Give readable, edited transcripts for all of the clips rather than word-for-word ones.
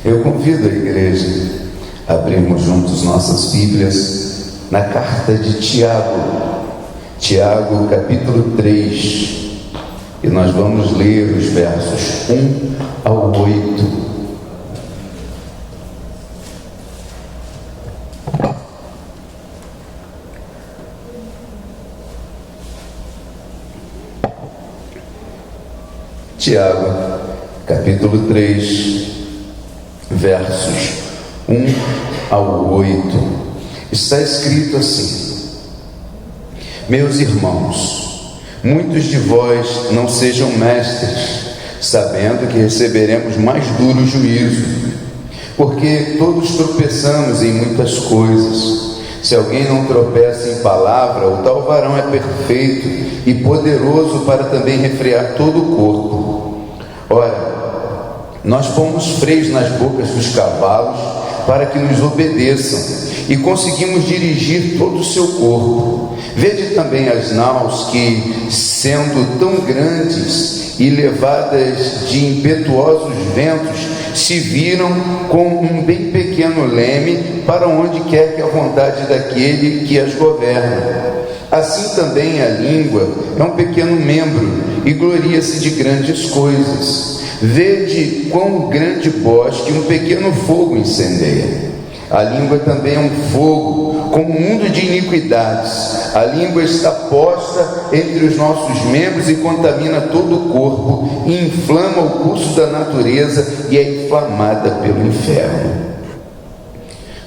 Eu convido a igreja a abrirmos juntos nossas Bíblias na carta de Tiago, capítulo 3, e nós vamos ler os versos 1 ao 8. Tiago, capítulo 3, versos 1 ao 8, está escrito assim: Meus irmãos, muitos de vós não sejam mestres, sabendo que receberemos mais duro juízo, porque todos tropeçamos em muitas coisas. Se alguém não tropeça em palavra, o tal varão é perfeito e poderoso para também refrear todo o corpo. Ora, nós pomos freios nas bocas dos cavalos para que nos obedeçam, e conseguimos dirigir todo o seu corpo. Vede também as naus que, sendo tão grandes e levadas de impetuosos ventos, se viram com um bem pequeno leme para onde quer que a vontade daquele que as governa. Assim também a língua é um pequeno membro e gloria-se de grandes coisas. Vede quão grande bosque um pequeno fogo incendeia. A língua também é um fogo, como um mundo de iniquidades. A língua está posta entre os nossos membros e contamina todo o corpo, e inflama o curso da natureza e é inflamada pelo inferno.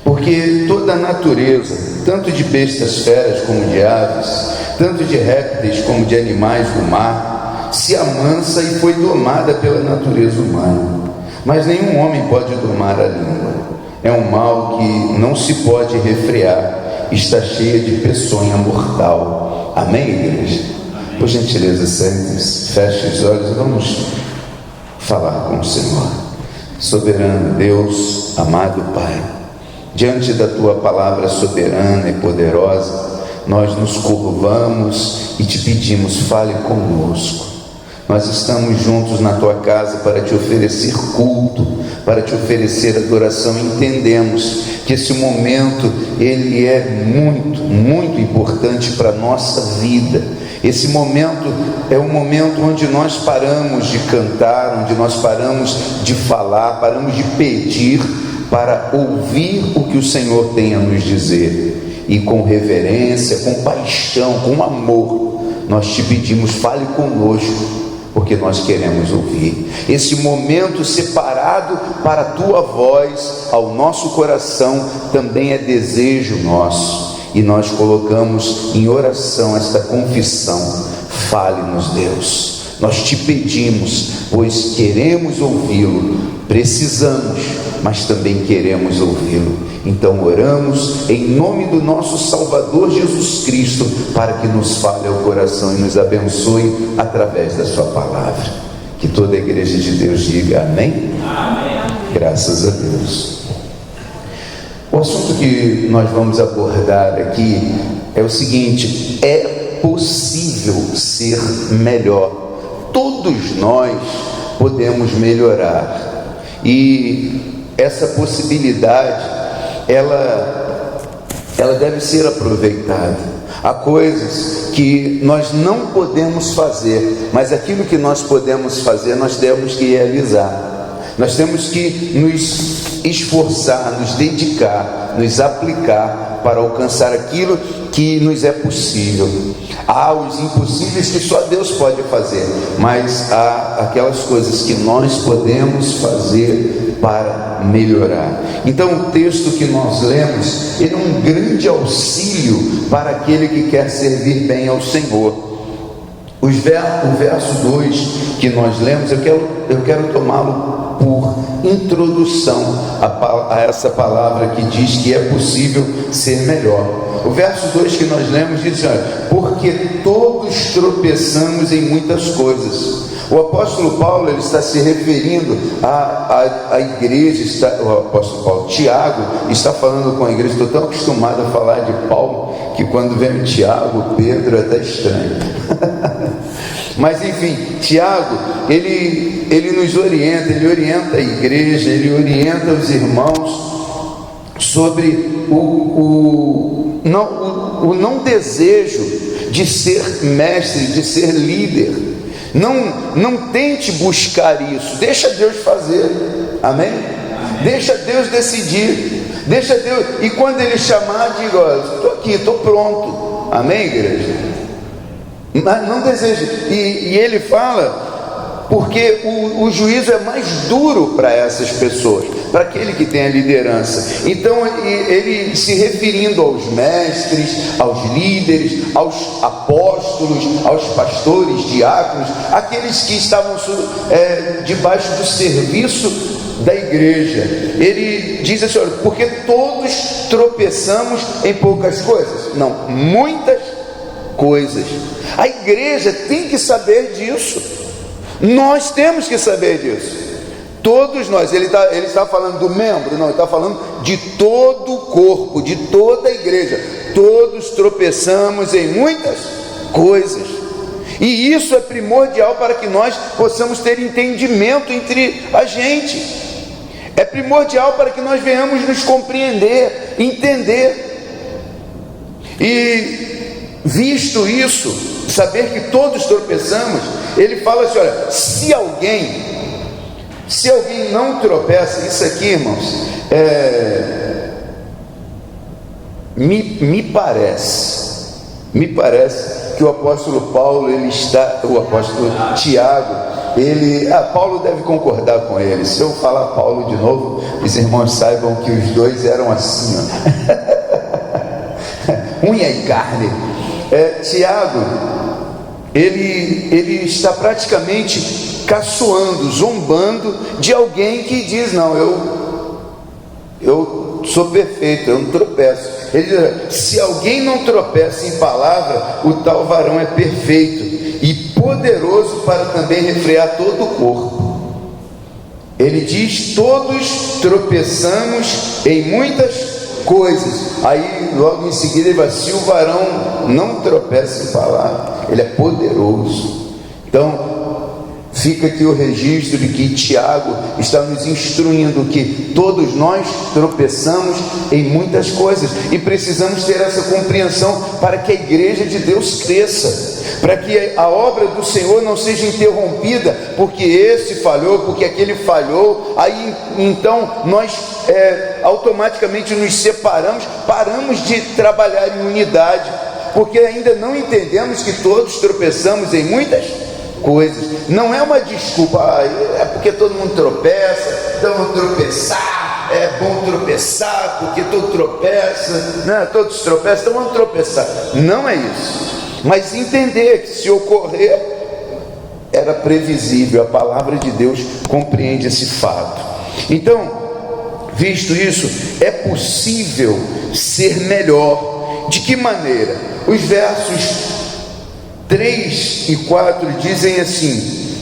Porque toda a natureza, tanto de bestas feras como de aves, tanto de répteis como de animais do mar, se amansa e foi domada pela natureza humana. Mas nenhum homem pode domar a língua. É um mal que não se pode refrear, está cheia de peçonha mortal. Amém, igreja? Por gentileza, sente-se, feche os olhos e vamos falar com o Senhor. Soberano Deus, amado Pai, diante da Tua palavra soberana e poderosa, nós nos curvamos e te pedimos, fale conosco. Nós estamos juntos na Tua casa para te oferecer culto, para te oferecer adoração. Entendemos que esse momento, ele é muito, muito importante para a nossa vida. Esse momento é um momento onde nós paramos de cantar, onde nós paramos de falar, paramos de pedir, para ouvir o que o Senhor tem a nos dizer. E com reverência, com paixão, com amor, nós te pedimos, fale conosco, porque nós queremos ouvir. Esse momento separado para a Tua voz ao nosso coração também é desejo nosso, e nós colocamos em oração esta confissão. Fale-nos, Deus, nós te pedimos, pois queremos ouvi-lo, precisamos, mas também queremos ouvi-lo. Então oramos em nome do nosso Salvador Jesus Cristo, para que nos fale ao coração e nos abençoe através da sua palavra. Que toda a igreja de Deus diga amém? Amém. Graças a Deus. O assunto que nós vamos abordar aqui é o seguinte: é possível ser melhor. Todos nós podemos melhorar, e essa possibilidade ela deve ser aproveitada. Há coisas que nós não podemos fazer, mas aquilo que nós podemos fazer, nós temos que realizar. Nós temos que nos esforçar, nos dedicar, nos aplicar para alcançar aquilo que nos é possível. Há os impossíveis que só Deus pode fazer, mas há aquelas coisas que nós podemos fazer para melhorar. Então o texto que nós lemos, ele é um grande auxílio para aquele que quer servir bem ao Senhor. O verso 2 que nós lemos, eu quero tomá-lo por introdução a essa palavra que diz que é possível ser melhor. O verso 2 que nós lemos diz: porque todos tropeçamos em muitas coisas. O apóstolo Paulo, ele está se referindo à igreja, o apóstolo Paulo, Tiago, está falando com a igreja. Estou tão acostumado a falar de Paulo, que quando vem o Tiago, Pedro, é até estranho. Mas enfim, Tiago, ele nos orienta, ele orienta a igreja, ele orienta os irmãos sobre o não desejo de ser mestre, de ser líder. Não tente buscar isso, deixa Deus fazer, amém? Deixa Deus decidir, deixa Deus, e quando Ele chamar, diga: olha, estou aqui, estou pronto, amém, igreja? Mas não deseja, e Ele fala, porque o juízo é mais duro para essas pessoas, para aquele que tem a liderança. Então ele se referindo aos mestres, aos líderes, aos apóstolos, aos pastores, diáconos, aqueles que estavam debaixo do serviço da igreja. Ele diz assim: olha, porque todos tropeçamos em poucas coisas, não, muitas coisas. A igreja tem que saber disso, nós temos que saber disso, todos nós. Ele está falando do membro? Não, ele está falando de todo o corpo, de toda a igreja. Todos tropeçamos em muitas coisas, e isso é primordial para que nós possamos ter entendimento entre a gente, é primordial para que nós venhamos nos compreender, entender. E visto isso, saber que todos tropeçamos, ele fala assim: olha, se alguém não tropeça, isso aqui, irmãos, me parece que o apóstolo Paulo, o apóstolo Tiago, Paulo deve concordar com ele. Se eu falar Paulo de novo, os irmãos saibam que os dois eram assim, ó. Unha e carne. Tiago, ele está praticamente caçoando, zombando de alguém que diz: não, eu sou perfeito, eu não tropeço. Ele diz: se alguém não tropeça em palavra, o tal varão é perfeito e poderoso para também refrear todo o corpo. Ele diz: todos tropeçamos em muitas coisas. Aí logo em seguida ele vai: se o varão não tropeça em palavra, ele é poderoso. Então fica aqui o registro de que Tiago está nos instruindo que todos nós tropeçamos em muitas coisas, e precisamos ter essa compreensão para que a igreja de Deus cresça, para que a obra do Senhor não seja interrompida porque esse falhou, porque aquele falhou. Aí então nós automaticamente nos separamos, paramos de trabalhar em unidade, porque ainda não entendemos que todos tropeçamos em muitas coisas. Não é uma desculpa: é porque todo mundo tropeça, então vamos tropeçar, é bom tropeçar porque todo tropeça, né? Todos tropeçam, então vamos tropeçar. Não é isso, mas entender que se ocorrer, era previsível, a palavra de Deus compreende esse fato. Então, visto isso, é possível ser melhor. De que maneira? Os versos 3 e 4 dizem assim: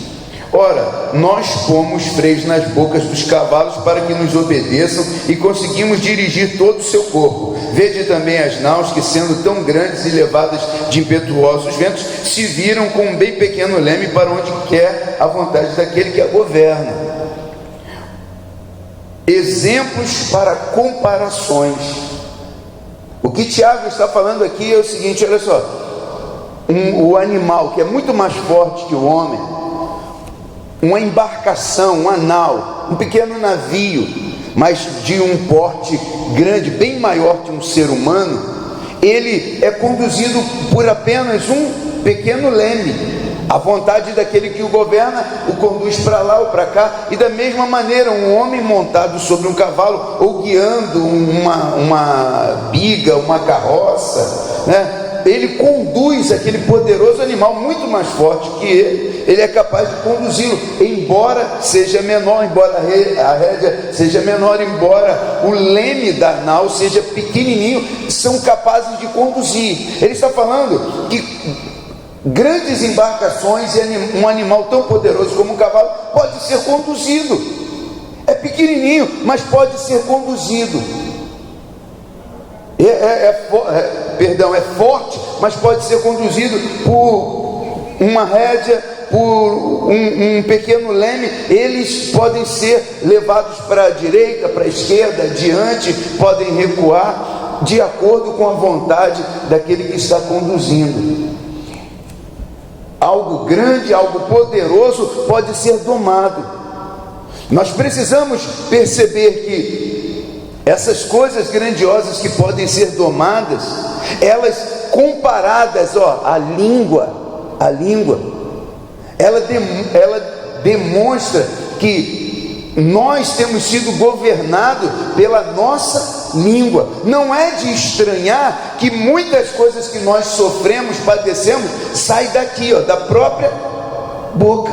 ora, nós pomos freios nas bocas dos cavalos para que nos obedeçam, e conseguimos dirigir todo o seu corpo. Vede também as naus que, sendo tão grandes e levadas de impetuosos ventos, se viram com um bem pequeno leme para onde quer a vontade daquele que a governa. Exemplos para comparações. O que Tiago está falando aqui é o seguinte: olha só, o animal que é muito mais forte que o homem, uma embarcação, uma nau, um pequeno navio, mas de um porte grande, bem maior que um ser humano, ele é conduzido por apenas um pequeno leme. A vontade daquele que o governa o conduz para lá ou para cá. E da mesma maneira, um homem montado sobre um cavalo ou guiando uma biga, uma carroça, né? Ele conduz aquele poderoso animal muito mais forte que ele é capaz de conduzi-lo, embora seja menor, embora a rédea seja menor, embora o leme da nau seja pequenininho, são capazes de conduzir. Ele está falando que grandes embarcações e um animal tão poderoso como um cavalo pode ser conduzido. É pequenininho, mas pode ser conduzido. É forte, mas pode ser conduzido por uma rédea, por um pequeno leme, eles podem ser levados para a direita, para a esquerda, adiante, podem recuar, de acordo com a vontade daquele que está conduzindo. Algo grande, algo poderoso pode ser domado. Nós precisamos perceber que essas coisas grandiosas que podem ser domadas, elas comparadas, a língua, ela demonstra que nós temos sido governados pela nossa língua. Não é de estranhar que muitas coisas que nós sofremos, padecemos, saem daqui, da própria boca.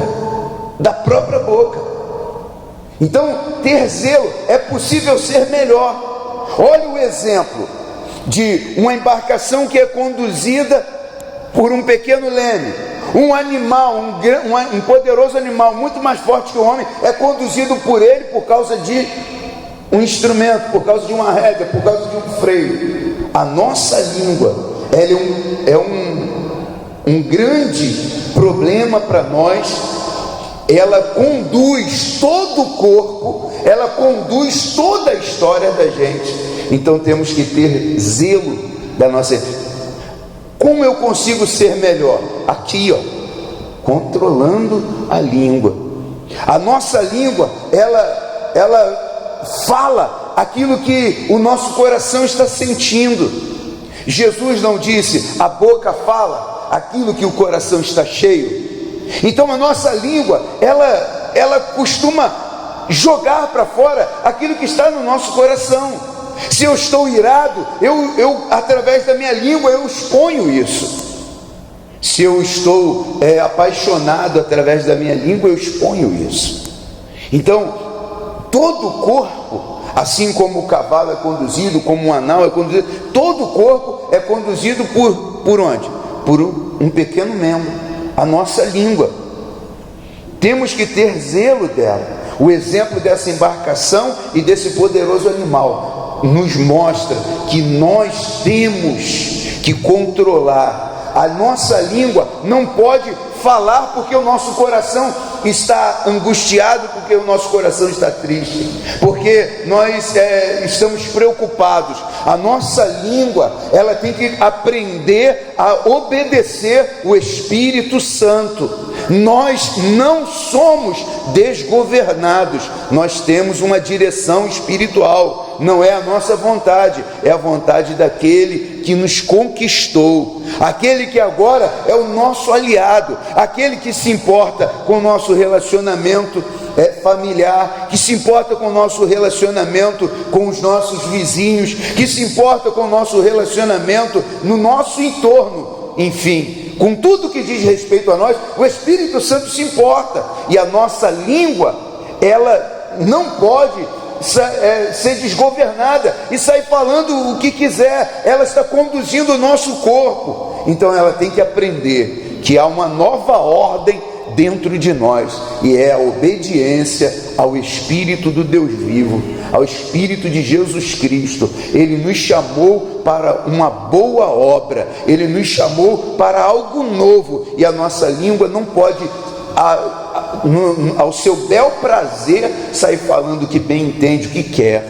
Então, ter zelo, é possível ser melhor. Olha o exemplo de uma embarcação que é conduzida por um pequeno leme. Um animal, um poderoso animal, muito mais forte que o homem, é conduzido por ele por causa de um instrumento, por causa de uma rédea, por causa de um freio. A nossa língua, ela é um grande problema para nós. Ela conduz todo o corpo, ela conduz toda a história da gente. Então temos que ter zelo da nossa. Como eu consigo ser melhor? Aqui, controlando a língua. A nossa língua, ela fala aquilo que o nosso coração está sentindo. Jesus não disse: a boca fala aquilo que o coração está cheio. Então a nossa língua, ela costuma jogar para fora aquilo que está no nosso coração. Se eu estou irado, eu através da minha língua eu exponho isso. Se eu estou apaixonado, através da minha língua eu exponho isso. Então todo o corpo, assim como o cavalo é conduzido, como um anão é conduzido, todo o corpo é conduzido por onde? Por um pequeno membro, a nossa língua. Temos que ter zelo dela. O exemplo dessa embarcação e desse poderoso animal nos mostra que nós temos que controlar. A nossa língua não pode falar porque o nosso coração está angustiado, porque o nosso coração está triste, porque nós estamos preocupados. A nossa língua, ela tem que aprender a obedecer o Espírito Santo. Nós não somos desgovernados, nós temos uma direção espiritual. Não é a nossa vontade, é a vontade daquele que nos conquistou, aquele que agora é o nosso aliado, aquele que se importa com o nosso relacionamento familiar, que se importa com o nosso relacionamento com os nossos vizinhos, que se importa com o nosso relacionamento no nosso entorno. Enfim, com tudo que diz respeito a nós, o Espírito Santo se importa. E a nossa língua, ela não pode ser desgovernada e sair falando o que quiser. Ela está conduzindo o nosso corpo. Então ela tem que aprender que há uma nova ordem dentro de nós, e é a obediência ao Espírito do Deus vivo, ao Espírito de Jesus Cristo. Ele nos chamou para uma boa obra, Ele nos chamou para algo novo, e a nossa língua não pode, ao seu bel prazer, sair falando o que bem entende, o que quer.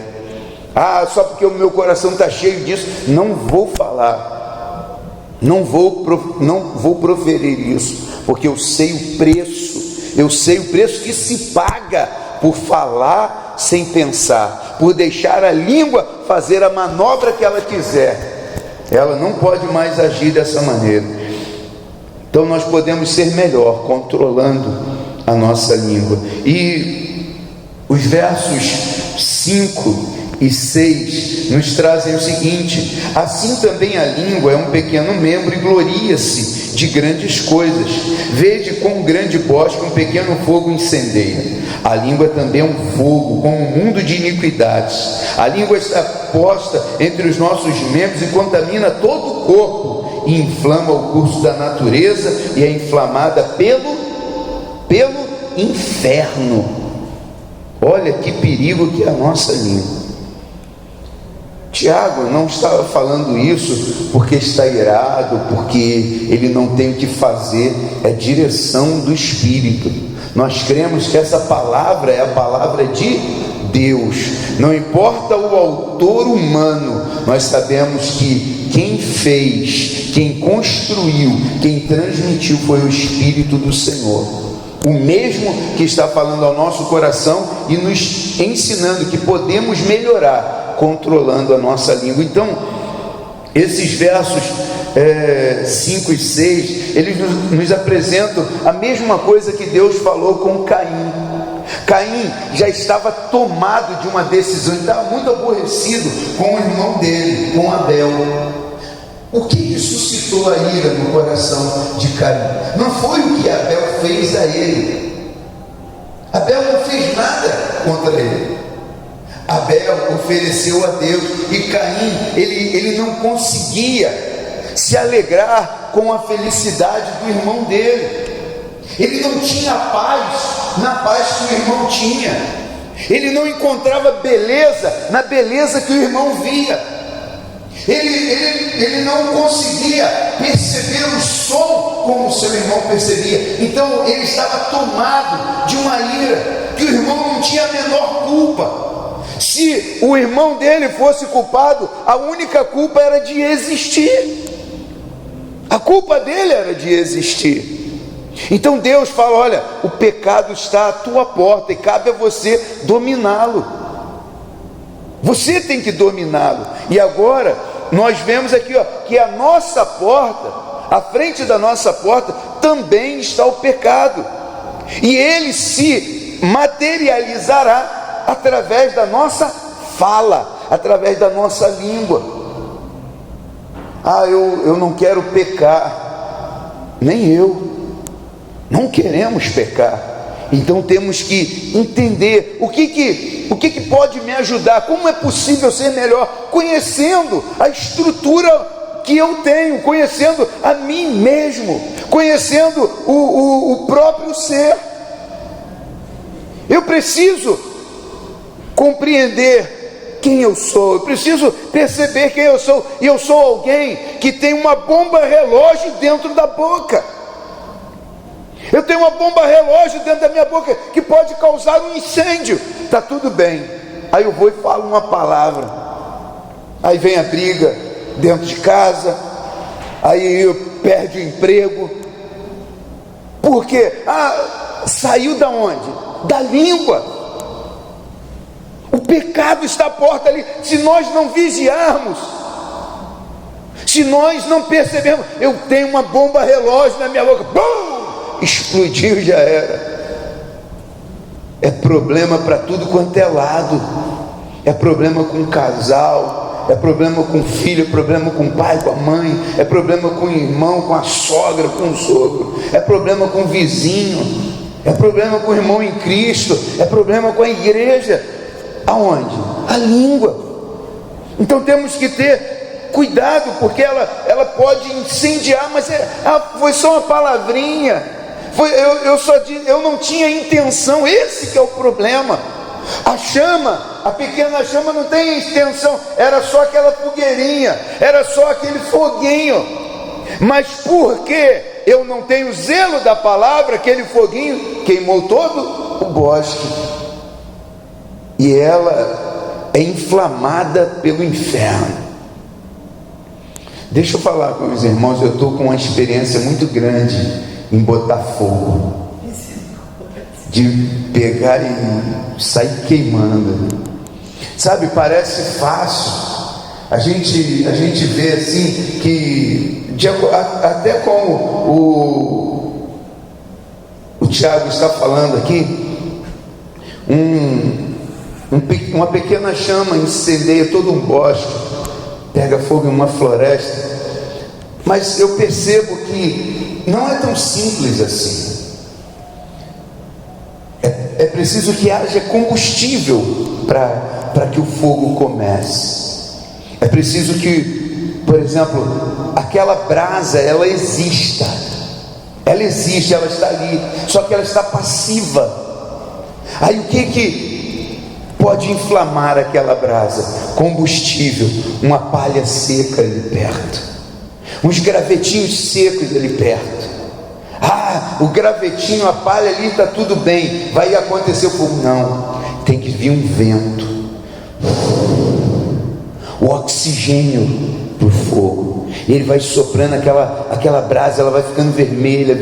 Só porque o meu coração está cheio disso, não vou falar, não vou proferir isso, porque eu sei o preço que se paga por falar sem pensar, por deixar a língua fazer a manobra que ela quiser. Ela não pode mais agir dessa maneira. Então nós podemos ser melhor controlando a nossa língua. E os versos 5 e 6 nos trazem o seguinte: assim também a língua é um pequeno membro e gloria-se de grandes coisas. Vede quão grande bosque um pequeno fogo incendeia. A língua também é um fogo, como um mundo de iniquidades. A língua está posta entre os nossos membros e contamina todo o corpo, e inflama o curso da natureza, e é inflamada pelo inferno. Olha que perigo que é a nossa língua. Tiago não estava falando isso porque está irado, porque ele não tem o que fazer. É direção do Espírito. Nós cremos que essa palavra é a palavra de Deus. Não importa o autor humano, nós sabemos que quem fez, quem construiu, quem transmitiu foi o Espírito do Senhor. O mesmo que está falando ao nosso coração e nos ensinando que podemos melhorar controlando a nossa língua. Então, esses versos 5 e 6, eles nos apresentam a mesma coisa que Deus falou com Caim. Caim já estava tomado de uma decisão, ele estava muito aborrecido com o irmão dele, com Abel. O que suscitou a ira no coração de Caim? Não foi o que Abel fez a ele. Abel não fez nada contra ele. Abel ofereceu a Deus, e Caim, ele não conseguia se alegrar com a felicidade do irmão dele. Ele não tinha paz na paz que o irmão tinha. Ele não encontrava beleza na beleza que o irmão via. Ele não conseguia perceber o som como o seu irmão percebia. Então ele estava tomado de uma ira que o irmão não tinha a menor culpa. Se o irmão dele fosse culpado, a única culpa era de existir. A culpa dele era de existir. Então Deus fala: olha, o pecado está à tua porta e cabe a você dominá-lo. Você tem que dominá-lo. E agora nós vemos aqui, que a nossa porta, à frente da nossa porta, também está o pecado. E ele se materializará através da nossa fala, através da nossa língua. Eu não quero pecar. Nem eu. Não queremos pecar. Então temos que entender o que pode me ajudar. Como é possível ser melhor? Conhecendo a estrutura que eu tenho, conhecendo a mim mesmo, conhecendo o próprio ser. Eu preciso compreender quem eu sou, eu preciso perceber quem eu sou, e eu sou alguém que tem uma bomba relógio dentro da boca. Eu tenho uma bomba relógio dentro da minha boca que pode causar um incêndio. Está tudo bem, aí eu vou e falo uma palavra, aí vem a briga dentro de casa, aí eu perdo o emprego. Por quê? Saiu da onde? Da língua. O pecado está à porta ali. Se nós não vigiarmos, se nós não percebermos, eu tenho uma bomba relógio na minha boca, bum! Explodiu, já era. É problema para tudo quanto é lado. É problema com o casal, é problema com o filho, é problema com o pai, com a mãe, é problema com o irmão, com a sogra, com o sogro, é problema com o vizinho, é problema com o irmão em Cristo, é problema com a igreja. Aonde? A língua. Então temos que ter cuidado, porque ela pode incendiar, mas foi só uma palavrinha, eu não tinha intenção. Esse que é o problema. A chama, a pequena chama não tem intenção, era só aquela fogueirinha, era só aquele foguinho, mas porque eu não tenho zelo da palavra, aquele foguinho queimou todo o bosque, e ela é inflamada pelo inferno. Deixa eu falar com os irmãos, eu estou com uma experiência muito grande em botar fogo, de pegar e sair queimando. Sabe, parece fácil. A gente vê assim que, até como o Tiago está falando aqui, uma pequena chama incendeia todo um bosque, pega fogo em uma floresta. Mas eu percebo que não é tão simples assim. É preciso que haja combustível para que o fogo comece. É preciso que, por exemplo, aquela brasa, ela exista. Ela existe, ela está ali, só que ela está passiva. Aí o que pode inflamar aquela brasa? Combustível, uma palha seca ali perto, uns gravetinhos secos ali perto. O gravetinho, a palha ali está tudo bem, vai acontecer o fogo. Não, tem que vir um vento, o oxigênio para o fogo, e ele vai soprando aquela brasa, ela vai ficando vermelha,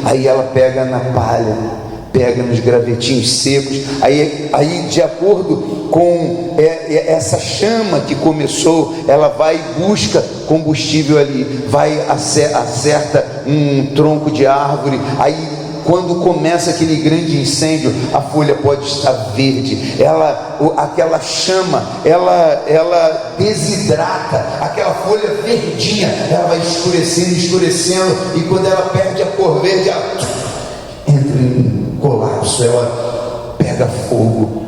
aí ela pega na palha, pega nos gravetinhos secos, aí de acordo com essa chama que começou, ela vai e busca combustível ali, vai, acerta um tronco de árvore, aí quando começa aquele grande incêndio, a folha pode estar verde, aquela chama, ela desidrata, aquela folha verdinha, ela vai escurecendo, e quando ela perde a cor verde, ela entra em colapso, ela pega fogo.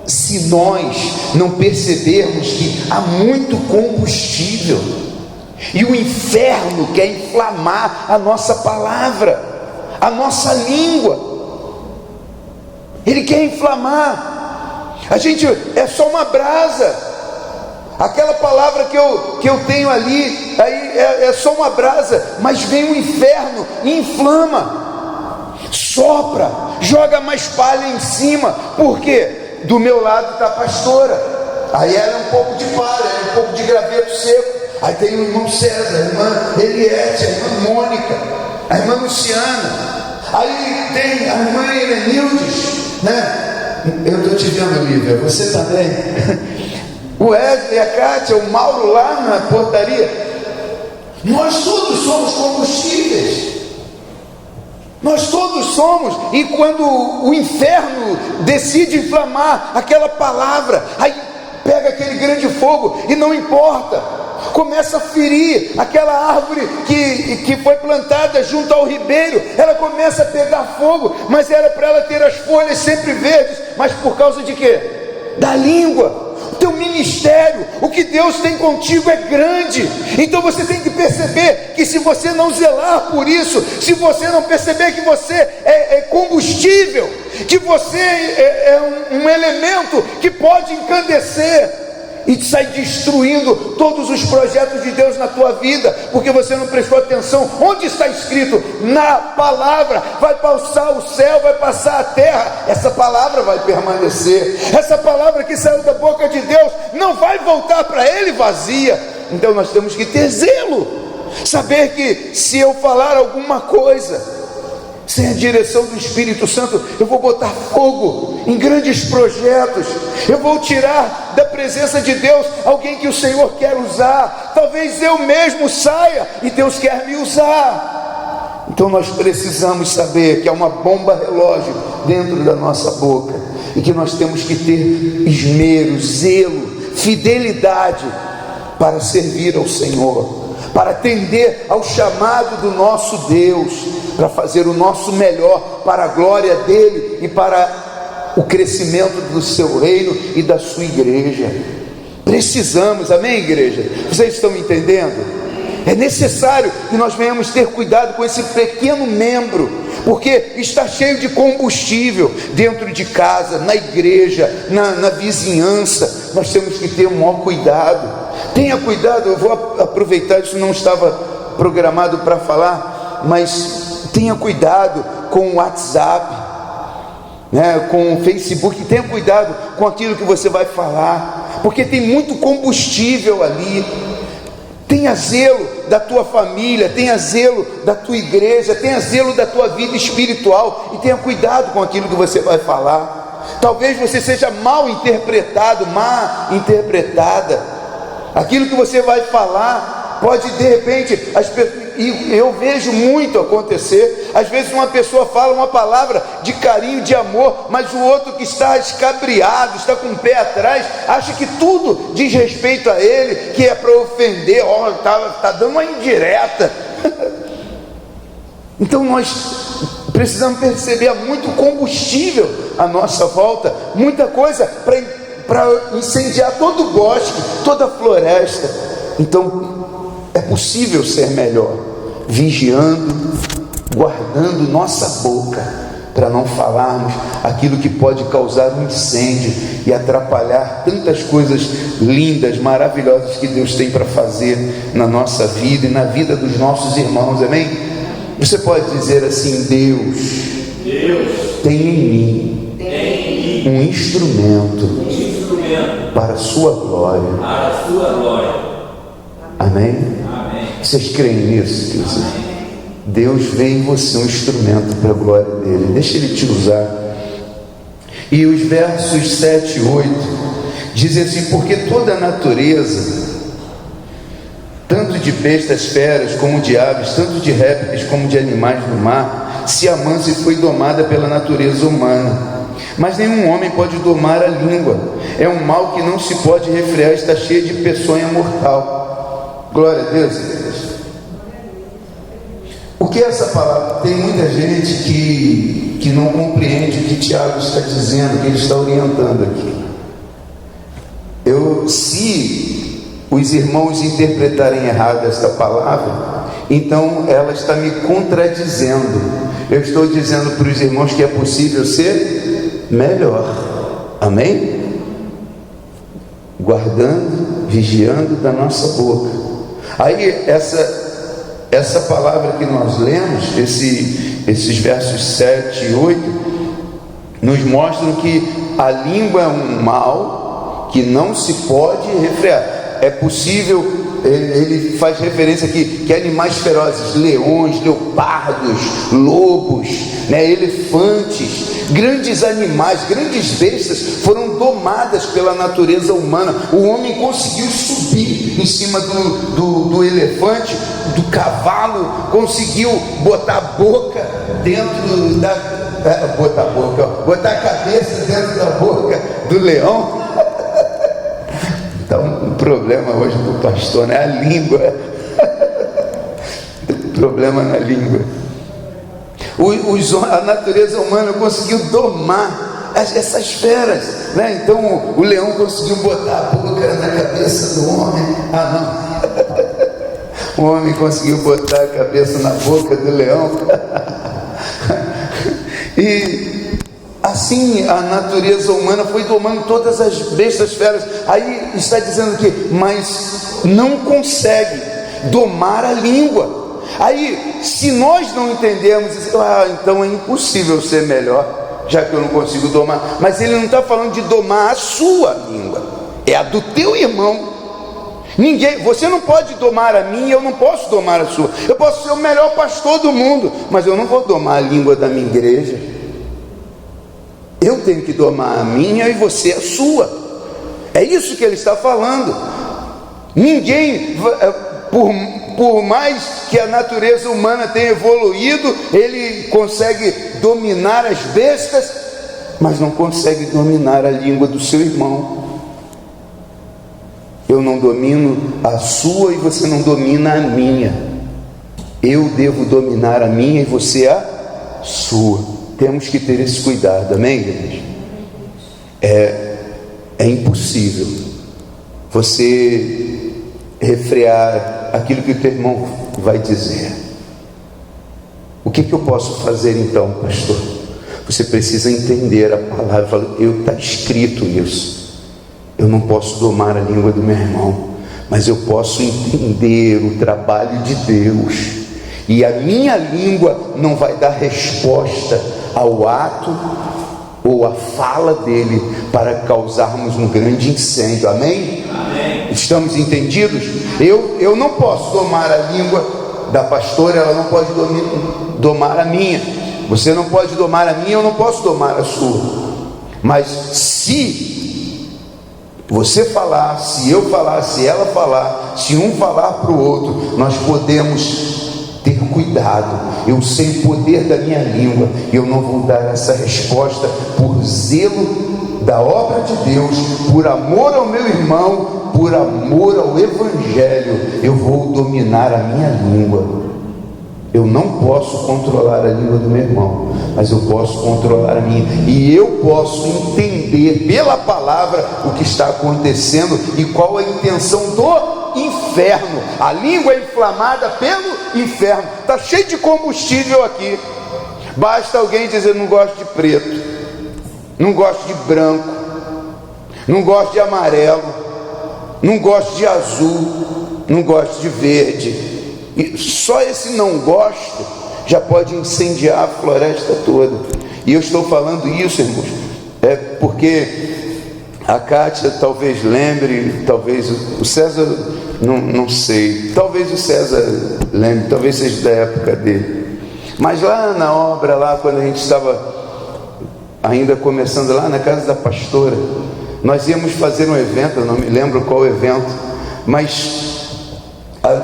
Se nós não percebermos que há muito combustível, e o inferno quer inflamar a nossa palavra, a nossa língua, ele quer inflamar. A gente é só uma brasa, aquela palavra que eu tenho ali, aí é só uma brasa, mas vem o inferno e inflama, sopra, joga mais palha em cima. Por quê? Do meu lado está a pastora, aí ela é um pouco de palha, um pouco de graveto seco. Aí tem o irmão César, a irmã Eliette, a irmã Mônica, a irmã Luciana, aí tem a irmã Herenildes, né? Eu estou te vendo, Lívia, você também. O Wesley, a Kátia, o Mauro lá na portaria. Nós todos somos combustíveis. Nós todos somos. E quando o inferno decide inflamar aquela palavra, aí pega aquele grande fogo e não importa, começa a ferir aquela árvore que foi plantada junto ao ribeiro, ela começa a pegar fogo, mas era para ela ter as folhas sempre verdes, mas por causa de quê? Da língua. O teu ministério, o que Deus tem contigo é grande, então você tem que perceber que se você não zelar por isso, se você não perceber que você é combustível, que você é um elemento que pode encandecer e sai destruindo todos os projetos de Deus na tua vida, porque você não prestou atenção. Onde está escrito? Na palavra. Vai passar o céu, vai passar a terra, essa palavra vai permanecer. Essa palavra que saiu da boca de Deus não vai voltar para Ele vazia. Então nós temos que ter zelo, saber que se eu falar alguma coisa sem a direção do Espírito Santo, eu vou botar fogo em grandes projetos, eu vou tirar da presença de Deus alguém que o Senhor quer usar. Talvez eu mesmo saia e Deus quer me usar. Então nós precisamos saber que há uma bomba relógio dentro da nossa boca, e que nós temos que ter esmero, zelo, fidelidade para servir ao Senhor, para atender ao chamado do nosso Deus, para fazer o nosso melhor para a glória dele e para o crescimento do seu reino e da sua igreja. Precisamos, amém, igreja? Vocês estão entendendo? É necessário que nós venhamos ter cuidado com esse pequeno membro, porque está cheio de combustível dentro de casa, na igreja, na vizinhança. Nós temos que ter um maior cuidado. Tenha cuidado, eu vou aproveitar, isso não estava programado para falar, mas tenha cuidado com o WhatsApp, né, com o Facebook. Tenha cuidado com aquilo que você vai falar, porque tem muito combustível ali. Tenha zelo da tua família, tenha zelo da tua igreja, tenha zelo da tua vida espiritual, e tenha cuidado com aquilo que você vai falar. Talvez você seja mal interpretado, má interpretada. Aquilo que você vai falar pode, de repente, e eu vejo muito acontecer, às vezes uma pessoa fala uma palavra de carinho, de amor, mas o outro que está escabriado, está com o pé atrás, acha que tudo diz respeito a ele, que é para ofender. Está dando uma indireta. Então nós precisamos perceber, há muito combustível à nossa volta, muita coisa para incendiar todo o bosque, toda a floresta. Então é possível ser melhor, vigiando, guardando nossa boca para não falarmos aquilo que pode causar um incêndio e atrapalhar tantas coisas lindas, maravilhosas que Deus tem para fazer na nossa vida e na vida dos nossos irmãos, amém? Você pode dizer assim: Deus tem em mim um instrumento para a sua glória. Amém? Vocês creem nisso, queridos? Deus vê em você um instrumento para a glória dele. Deixa ele te usar. E os versos 7 e 8 dizem assim: porque toda a natureza, tanto de bestas feras como de aves, tanto de répteis como de animais do mar, se amansa e foi domada pela natureza humana. Mas nenhum homem pode domar a língua. É um mal que não se pode refrear, está cheia de peçonha mortal. Glória a Deus, igreja. O que é essa palavra? Tem muita gente que não compreende o que Tiago está dizendo, que ele está orientando aqui. Se os irmãos interpretarem errado esta palavra, então ela está me contradizendo. Eu estou dizendo para os irmãos que é possível ser melhor. Amém? Guardando, vigiando da nossa boca. Aí essa palavra que nós lemos, esses versos 7 e 8, nos mostram que a língua é um mal que não se pode refrear. É possível, ele faz referência aqui, que animais ferozes, leões, leopardos, lobos, elefantes, grandes animais, grandes bestas foram domadas pela natureza humana. O homem conseguiu subir em cima do elefante, do cavalo, conseguiu botar a boca dentro botar a cabeça dentro da boca do leão. Então, o problema hoje do pastor não é a língua. O problema na língua. A natureza humana conseguiu domar essas feras, Então o leão conseguiu botar a boca na cabeça do homem. O homem conseguiu botar a cabeça na boca do leão. E assim a natureza humana foi domando todas as bestas feras. Aí está dizendo que, mas não consegue domar a língua. Aí, se nós não entendermos, então é impossível ser melhor, já que eu não consigo domar. Mas ele não está falando de domar a sua língua, é a do teu irmão. Você não pode domar a minha, eu não posso domar a sua. Eu posso ser o melhor pastor do mundo, mas eu não vou domar a língua da minha igreja. Eu tenho que domar a minha e você a sua. É isso que ele está falando. Ninguém, por mais que a natureza humana tenha evoluído, ele consegue dominar as bestas, mas não consegue dominar a língua do seu irmão. Eu não domino a sua e você não domina a minha. Eu devo dominar a minha e você a sua. Temos que ter esse cuidado, amém, igreja? É impossível você refrear aquilo que o teu irmão vai dizer. O que eu posso fazer então, pastor? Você precisa entender a palavra. Está escrito isso. Eu não posso domar a língua do meu irmão, mas eu posso entender o trabalho de Deus. E a minha língua não vai dar resposta ao ato ou à fala dele para causarmos um grande incêndio. Amém? Amém. Estamos entendidos? Eu não posso domar a língua da pastora, ela não pode domar a minha. Você não pode domar a minha, eu não posso domar a sua. Mas se você falar, se eu falar, se ela falar, se um falar para o outro, nós podemos ter cuidado. Eu sei o poder da minha língua, eu não vou dar essa resposta por zelo da obra de Deus, por amor ao meu irmão, por amor ao evangelho. Eu vou dominar a minha língua. Eu não posso controlar a língua do meu irmão, mas eu posso controlar a minha. E eu posso entender pela palavra o que está acontecendo e qual a intenção do inferno. A língua é inflamada pelo inferno. Está cheio de combustível aqui. Basta alguém dizer: não gosto de preto, não gosto de branco, não gosto de amarelo, não gosto de azul, não gosto de verde. E só esse não gosto já pode incendiar a floresta toda. E eu estou falando isso, irmãos, porque a Kátia talvez lembre, talvez o César, não sei, talvez o César lembre, talvez seja da época dele. Mas lá na obra, lá quando a gente estava ainda começando lá na casa da pastora, nós íamos fazer um evento, eu não me lembro qual evento, mas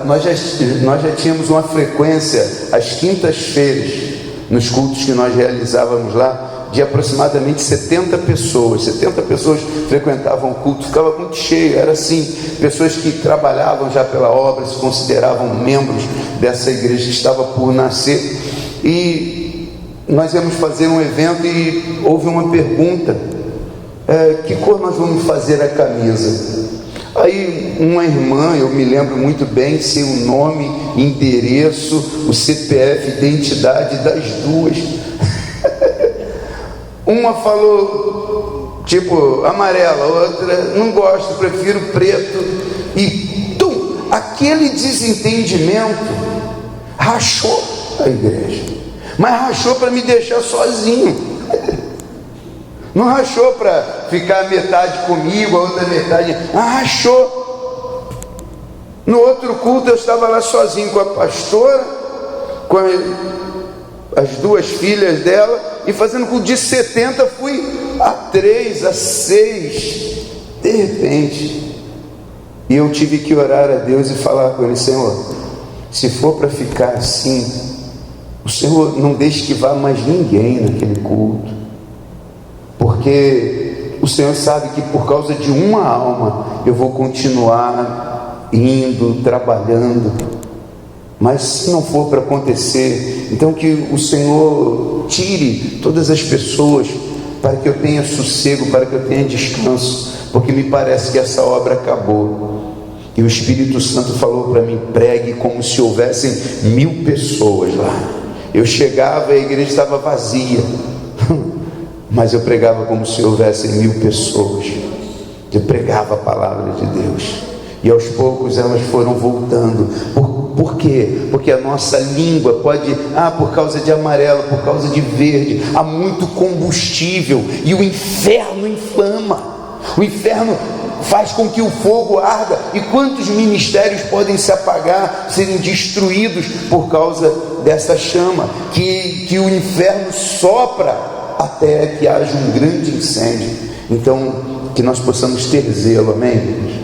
nós já tínhamos uma frequência às quintas-feiras, nos cultos que nós realizávamos lá, de aproximadamente 70 pessoas. 70 pessoas frequentavam o culto, ficava muito cheio, era assim, pessoas que trabalhavam já pela obra, se consideravam membros dessa igreja que estava por nascer. E nós íamos fazer um evento e houve uma pergunta: que cor nós vamos fazer a camisa? Aí uma irmã, eu me lembro muito bem, sem o nome, endereço, o CPF, identidade das duas. Uma falou tipo amarela, outra não gosto, prefiro preto. E aquele desentendimento rachou a igreja, mas rachou para me deixar sozinho. Não rachou para ficar metade comigo, a outra metade. Rachou. No outro culto eu estava lá sozinho com a pastora, com as duas filhas dela, e fazendo culto de 70, fui a 3, a 6, de repente. E eu tive que orar a Deus e falar com Ele: Senhor, se for para ficar assim, o Senhor não deixe que vá mais ninguém naquele culto. Porque o Senhor sabe que por causa de uma alma eu vou continuar indo, trabalhando. Mas se não for para acontecer, então que o Senhor tire todas as pessoas, para que eu tenha sossego, para que eu tenha descanso, porque me parece que essa obra acabou. E o Espírito Santo falou para mim: pregue como se houvessem 1000 pessoas lá. Eu chegava e a igreja estava vazia, mas eu pregava como se houvessem 1000 pessoas. Eu pregava a palavra de Deus, e aos poucos elas foram voltando. Por quê? Porque a nossa língua pode, por causa de amarelo, por causa de verde, há muito combustível, e o inferno inflama, o inferno faz com que o fogo arda. E quantos ministérios podem se apagar, serem destruídos por causa dessa chama, que o inferno sopra até que haja um grande incêndio. Então, que nós possamos ter zelo, amém?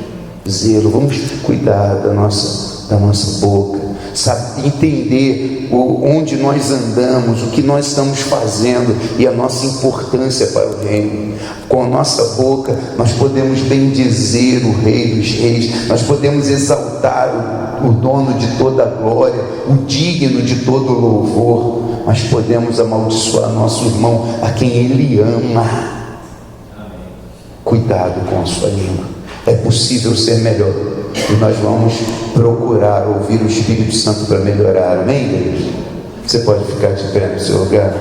Zelo, vamos cuidar da nossa boca, sabe, entender onde nós andamos, o que nós estamos fazendo e a nossa importância para o reino. Com a nossa boca nós podemos bendizer o Rei dos Reis, nós podemos exaltar o dono de toda a glória, o digno de todo o louvor, mas podemos amaldiçoar nosso irmão, a quem ele ama. Cuidado com a sua língua. É possível ser melhor, e nós vamos procurar ouvir o Espírito Santo para melhorar, amém, igreja? Você pode ficar de pé no seu lugar.